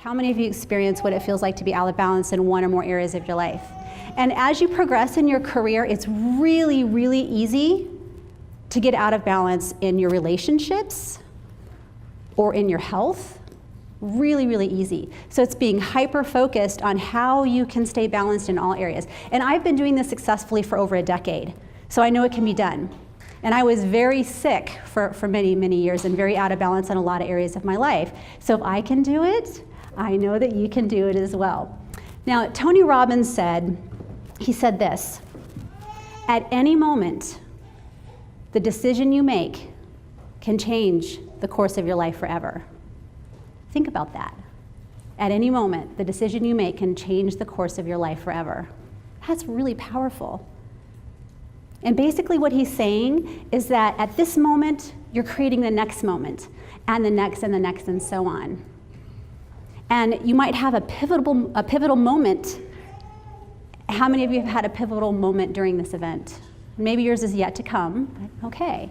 How many of you experience what it feels like to be out of balance in one or more areas of your life? And as you progress in your career, it's really, really easy to get out of balance in your relationships or in your health. Really, really easy. So it's being hyper-focused on how you can stay balanced in all areas. And I've been doing this successfully for over a decade, so I know it can be done. And I was very sick for many, many years and very out of balance in a lot of areas of my life. So if I can do it, I know that you can do it as well. Now, Tony Robbins said this, at any moment, the decision you make can change the course of your life forever. Think about that. At any moment, the decision you make can change the course of your life forever. That's really powerful. And basically what he's saying is that at this moment, you're creating the next moment, and the next, and the next, and so on. And you might have a pivotal moment. How many of you have had a pivotal moment during this event? Maybe yours is yet to come, but okay.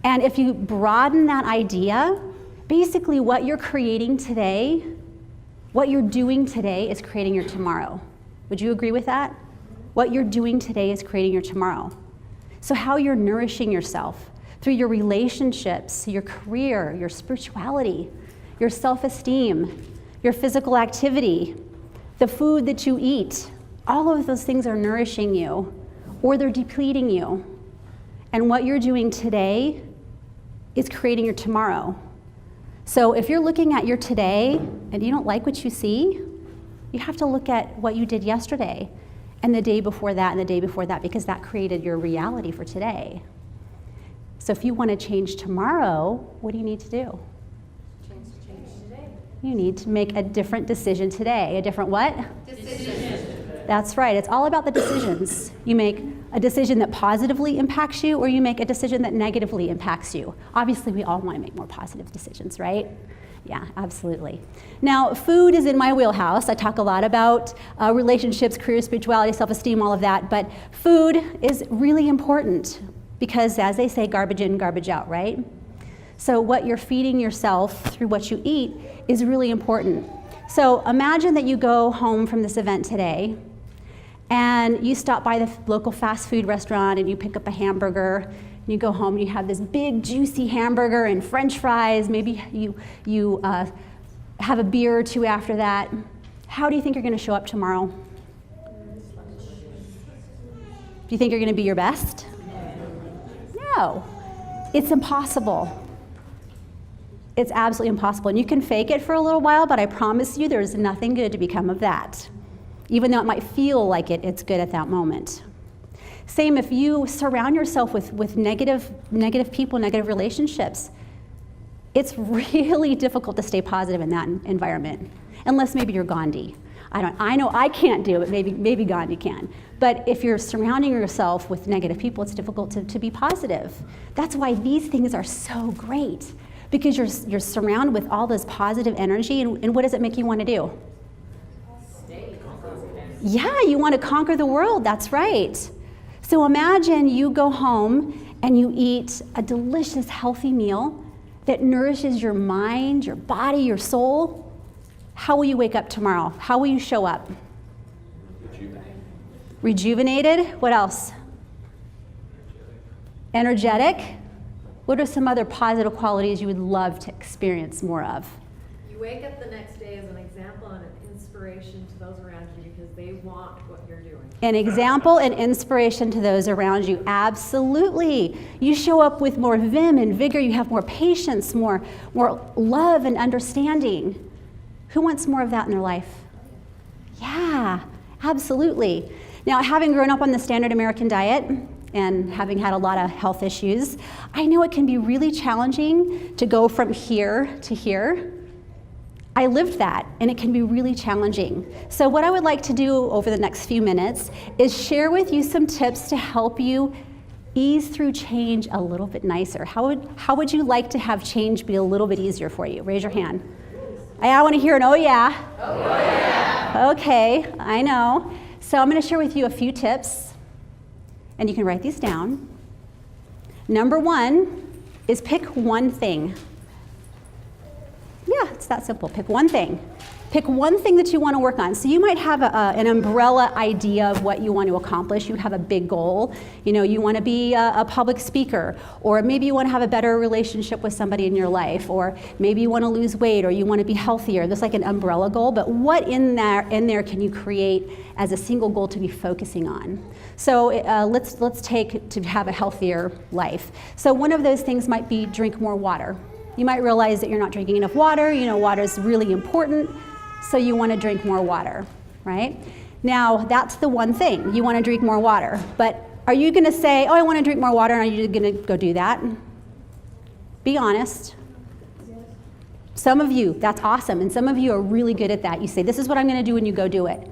And if you broaden that idea, basically what you're creating today, what you're doing today is creating your tomorrow. Would you agree with that? What you're doing today is creating your tomorrow. So how you're nourishing yourself through your relationships, your career, your spirituality, your self-esteem, your physical activity, the food that you eat, all of those things are nourishing you or they're depleting you. And what you're doing today is creating your tomorrow. So if you're looking at your today and you don't like what you see, you have to look at what you did yesterday and the day before that and the day before that, because that created your reality for today. So if you want to change tomorrow, what do you need to do? Change today. You need to make a different decision today. A different what? Decision. That's right. It's all about the decisions. You make a decision that positively impacts you, or you make a decision that negatively impacts you. Obviously, we all want to make more positive decisions, right? Yeah, absolutely. Now, food is in my wheelhouse. I talk a lot about relationships, career, spirituality, self-esteem, all of that, but food is really important because, as they say, garbage in, garbage out, right? So what you're feeding yourself through what you eat is really important. So imagine that you go home from this event today and you stop by the local fast food restaurant and you pick up a hamburger, and you go home and you have this big juicy hamburger and french fries, maybe you have a beer or two after that. How do you think you're going to show up tomorrow? Do you think you're going to be your best? No, it's impossible. It's absolutely impossible. And you can fake it for a little while, but I promise you there's nothing good to become of that. Even though it might feel like it's good at that moment. Same if you surround yourself with negative people, negative relationships. It's really difficult to stay positive in that environment, unless maybe you're Gandhi. I know I can't do it, maybe Gandhi can. But if you're surrounding yourself with negative people, it's difficult to be positive. That's why these things are so great, because you're surrounded with all this positive energy, and what does it make you want to do? Yeah, you want to conquer the world, that's right. So imagine you go home and you eat a delicious, healthy meal that nourishes your mind, your body, your soul. How will you wake up tomorrow? How will you show up? Rejuvenated. What else? Energetic. What are some other positive qualities you would love to experience more of? You wake up the next day as an example and an inspiration to those around you because they want what you're doing. An example and inspiration to those around you, absolutely. You show up with more vim and vigor, you have more patience, more love and understanding. Who wants more of that in their life? Yeah, absolutely. Now, having grown up on the standard American diet and having had a lot of health issues, I know it can be really challenging to go from here to here. I lived that, and it can be really challenging. So what I would like to do over the next few minutes is share with you some tips to help you ease through change a little bit nicer. How would you like to have change be a little bit easier for you? Raise your hand. I want to hear an oh yeah. Oh yeah. Okay, I know. So I'm going to share with you a few tips, and you can write these down. Number one is pick one thing. Yeah, it's that simple. Pick one thing. Pick one thing that you want to work on. So you might have an umbrella idea of what you want to accomplish. You have a big goal. You know, you want to be a public speaker, or maybe you want to have a better relationship with somebody in your life, or maybe you want to lose weight, or you want to be healthier. There's like an umbrella goal, but what in there can you create as a single goal to be focusing on? So let's take to have a healthier life. So one of those things might be drink more water. You might realize that you're not drinking enough water. You know, water is really important. So you want to drink more water, right? Now, that's the one thing. You want to drink more water. But are you going to say, oh, I want to drink more water, and are you going to go do that? Be honest. Some of you, that's awesome. And some of you are really good at that. You say, this is what I'm going to do, and you go do it.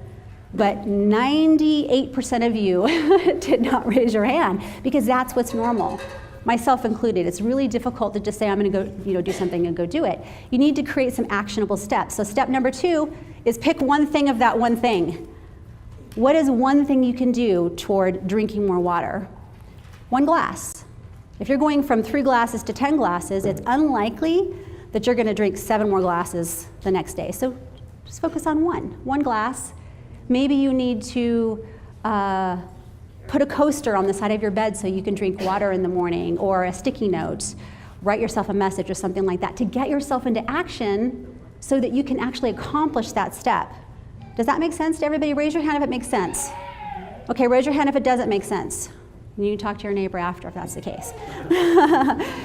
But 98% of you did not raise your hand, because that's what's normal. Myself included. It's really difficult to just say, I'm going to go, do something and go do it. You need to create some actionable steps. So step number 2 is pick one thing of that one thing. What is one thing you can do toward drinking more water? 1 glass. If you're going from 3 glasses to 10 glasses, it's unlikely that you're going to drink 7 more glasses the next day. So just focus on 1 glass. Maybe you need to put a coaster on the side of your bed so you can drink water in the morning, or a sticky note. Write yourself a message or something like that to get yourself into action so that you can actually accomplish that step. Does that make sense to everybody? Raise your hand if it makes sense. Okay, raise your hand if it doesn't make sense. You can talk to your neighbor after if that's the case.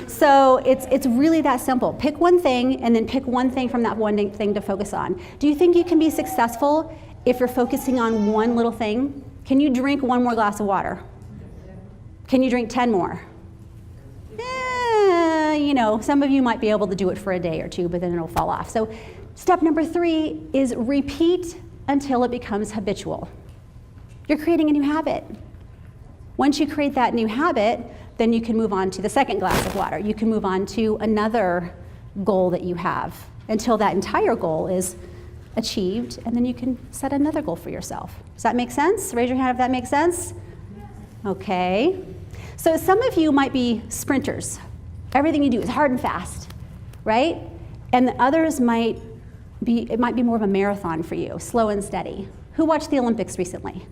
So it's really that simple. Pick one thing, and then pick one thing from that one thing to focus on. Do you think you can be successful if you're focusing on one little thing? Can you drink 1 more glass of water? Can you drink 10 more? Some of you might be able to do it for a day or 2, but then it'll fall off. So step number 3 is repeat until it becomes habitual. You're creating a new habit. Once you create that new habit, then you can move on to the second glass of water. You can move on to another goal that you have until that entire goal is achieved, and then you can set another goal for yourself. Does that make sense? Raise your hand if that makes sense. Okay. So some of you might be sprinters. Everything you do is hard and fast, right? And the others might be more of a marathon for you, slow and steady. Who watched the Olympics recently?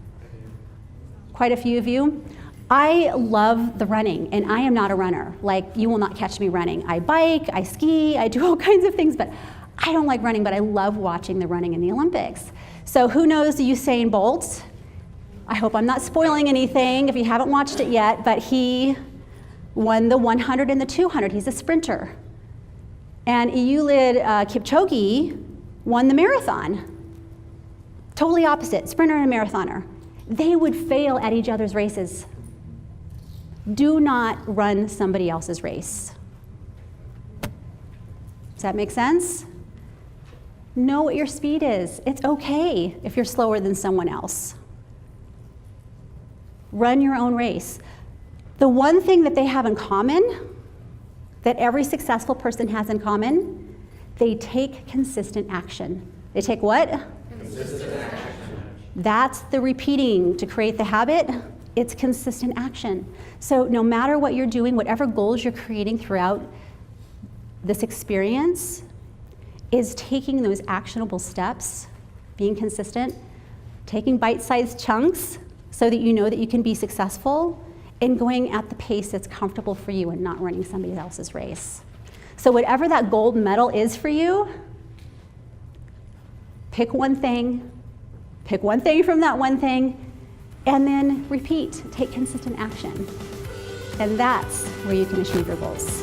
Quite a few of you. I love the running, and I am not a runner. Like, you will not catch me running. I bike, I ski, I do all kinds of things, but I don't like running, but I love watching the running in the Olympics. So who knows Usain Bolt? I hope I'm not spoiling anything if you haven't watched it yet, but he won the 100 and the 200. He's a sprinter. And Eliud Kipchoge won the marathon. Totally opposite, sprinter and marathoner. They would fail at each other's races. Do not run somebody else's race. Does that make sense? Know what your speed is. It's okay if you're slower than someone else. Run your own race. The one thing that they have in common, that every successful person has in common, they take consistent action. They take what? Consistent action. That's the repeating to create the habit. It's consistent action. So no matter what you're doing, whatever goals you're creating throughout this experience, is taking those actionable steps, being consistent, taking bite-sized chunks so that you know that you can be successful, and going at the pace that's comfortable for you and not running somebody else's race. So whatever that gold medal is for you, pick one thing from that one thing, and then repeat, take consistent action. And that's where you can achieve your goals.